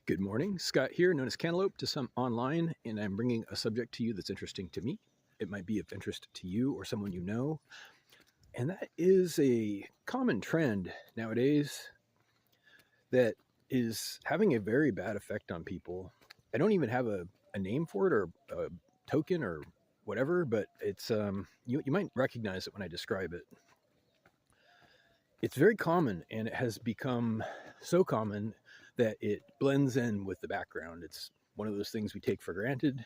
Good morning, Scott here, known as Cantaloupe to some online, and I'm bringing a subject to you that's interesting to me. It might be of interest to you or someone you know, and that is a common trend nowadays that is having a very bad effect on people. I don't even have a name for it or a token or whatever, but it's you might recognize it when I describe it. It's very common, and it has become so common that it blends in with the background. It's one of those things we take for granted,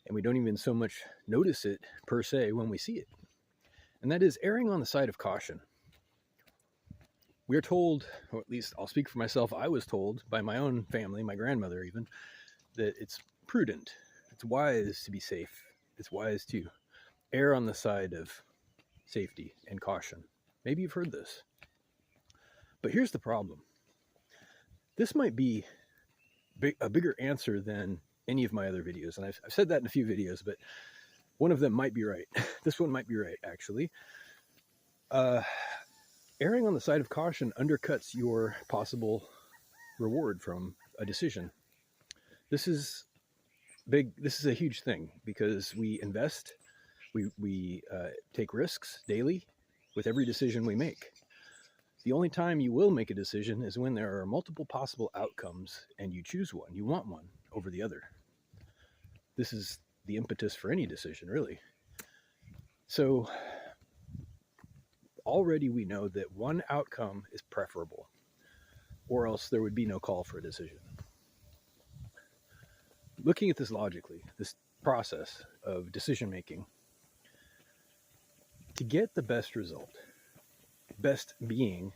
and we don't even so much notice it per se when we see it. And that is erring on the side of caution. We're told, or at least I'll speak for myself, I was told by my own family, my grandmother even, that it's prudent, it's wise to be safe, it's wise to err on the side of safety and caution. Maybe you've heard this. But here's the problem. This might be a bigger answer than any of my other videos. And I've said that in a few videos, but one of them might be right. This one might be right, actually. Erring on the side of caution undercuts your possible reward from a decision. This is big. This is a huge thing because we invest, we take risks daily with every decision we make. The only time you will make a decision is when there are multiple possible outcomes and you choose one. You want one over the other. This is the impetus for any decision, really. So already we know that one outcome is preferable, or else there would be no call for a decision. Looking at this logically, this process of decision making, to get the best result, best being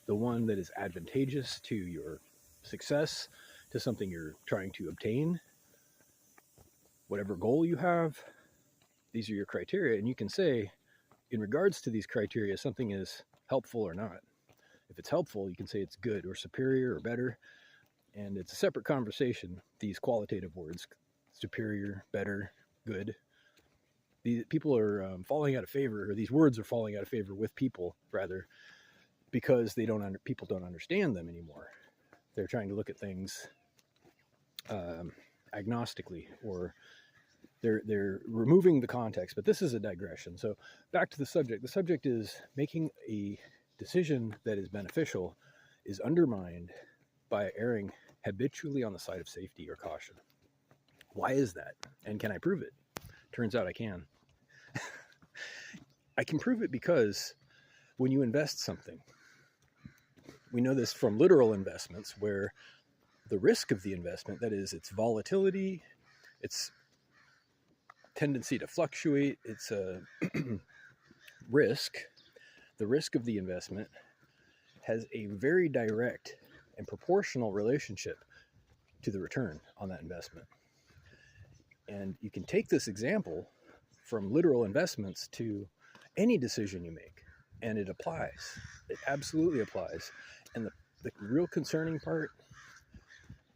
the one that is advantageous to your success, to something you're trying to obtain, whatever goal you have, these are your criteria. And you can say, in regards to these criteria, something is helpful or not. If it's helpful, you can say it's good or superior or better. And it's a separate conversation, these qualitative words, superior, better, good. These people are falling out of favor, or these words are falling out of favor with people, rather, because people don't understand them anymore. They're trying to look at things agnostically, or they're removing the context. But this is a digression. So back to the subject. The subject is making a decision that is beneficial is undermined by erring habitually on the side of safety or caution. Why is that? And can I prove it? Turns out I can. I can prove it because when you invest something, we know this from literal investments, where the risk of the investment, that is its volatility, its tendency to fluctuate, its risk, the risk of the investment has a very direct and proportional relationship to the return on that investment. And you can take this example from literal investments to any decision you make, and it applies. It absolutely applies. And the real concerning part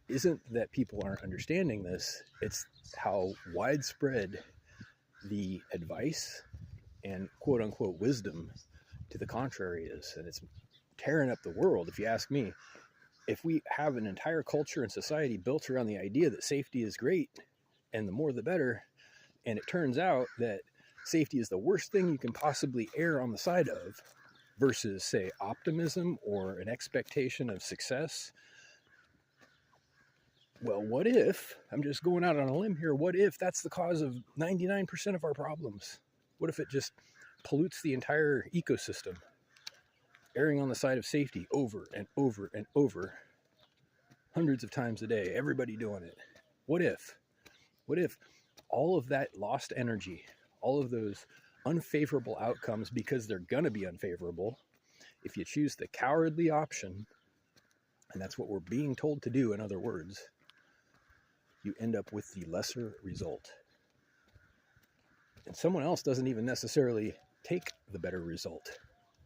isn't that people aren't understanding this, it's how widespread the advice and quote unquote wisdom to the contrary is. And it's tearing up the world, if you ask me. If we have an entire culture and society built around the idea that safety is great and the more the better, and it turns out that safety is the worst thing you can possibly err on the side of, versus, say, optimism or an expectation of success. Well, what if, I'm just going out on a limb here, what if that's the cause of 99% of our problems? What if it just pollutes the entire ecosystem? Erring on the side of safety over and over and over, hundreds of times a day, everybody doing it. What if all of that lost energy, all of those unfavorable outcomes, because they're going to be unfavorable, if you choose the cowardly option, and that's what we're being told to do, in other words, you end up with the lesser result. And someone else doesn't even necessarily take the better result.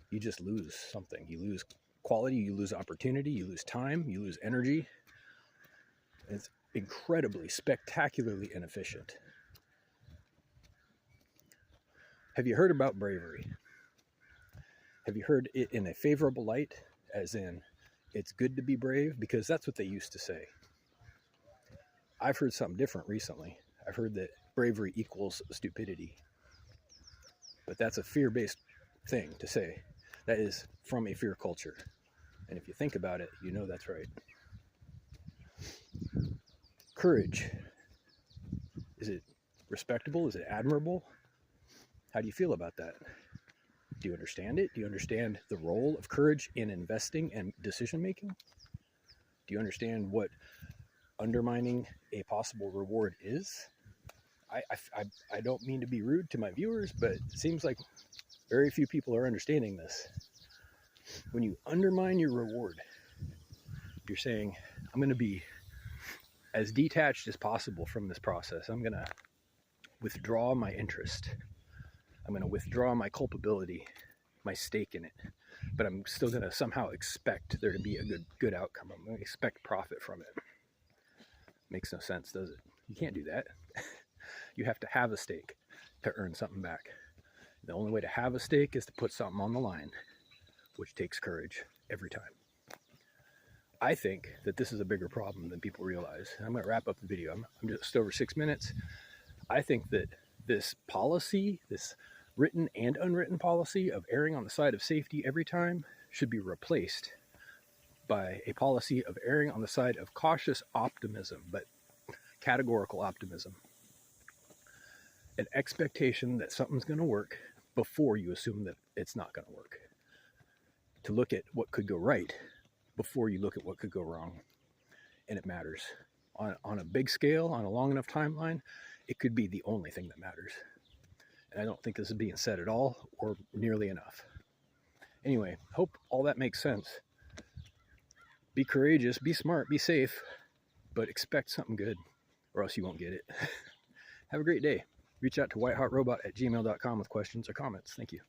You just lose something. You lose quality, you lose opportunity, you lose time, you lose energy. It's incredibly, spectacularly inefficient. Have you heard about bravery? Have you heard it in a favorable light, as in, it's good to be brave? Because that's what they used to say. I've heard something different recently. I've heard that bravery equals stupidity. But that's a fear-based thing to say. That is from a fear culture. And if you think about it, you know that's right. Courage. Is it respectable? Is it admirable? How do you feel about that? Do you understand it? Do you understand the role of courage in investing and decision making? Do you understand what undermining a possible reward is? I don't mean to be rude to my viewers, but it seems like very few people are understanding this. When you undermine your reward, you're saying, I'm going to be as detached as possible from this process. I'm going to withdraw my interest. I'm going to withdraw my culpability, my stake in it. But I'm still going to somehow expect there to be a good outcome. I'm going to expect profit from it. Makes no sense, does it? You can't do that. You have to have a stake to earn something back. The only way to have a stake is to put something on the line, which takes courage every time. I think that this is a bigger problem than people realize. I'm going to wrap up the video. I'm just over 6 minutes. I think that this policy, this written and unwritten policy of erring on the side of safety every time should be replaced by a policy of erring on the side of cautious optimism, but categorical optimism. An expectation that something's going to work before you assume that it's not going to work. To look at what could go right before you look at what could go wrong. And it matters. On a big scale, on a long enough timeline, it could be the only thing that matters. And I don't think this is being said at all or nearly enough. Anyway, hope all that makes sense. Be courageous, be smart, be safe, but expect something good or else you won't get it. Have a great day. Reach out to whitehotrobot@gmail.com with questions or comments. Thank you.